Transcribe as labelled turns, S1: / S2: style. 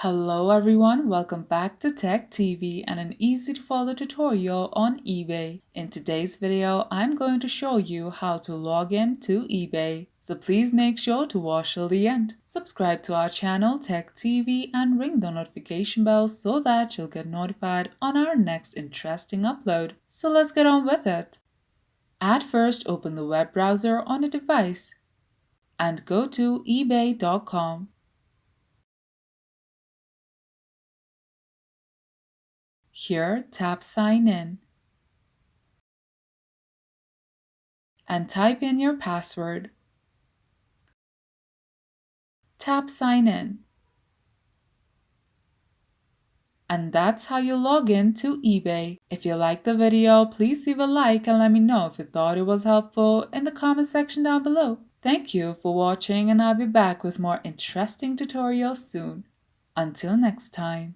S1: Hello everyone, welcome back to Tech TV and an easy to follow tutorial on eBay. In today's video, I'm going to show you how to log in to eBay. So please make sure to watch till the end. Subscribe to our channel Tech TV and ring the notification bell so that you'll get notified on our next interesting upload. So let's get on with it. At first, open the web browser on a device and go to ebay.com. Here, tap Sign In and type in your password. Tap Sign In. And that's how you log in to eBay. If you liked the video, please leave a like and let me know if you thought it was helpful in the comment section down below. Thank you for watching and I'll be back with more interesting tutorials soon. Until next time.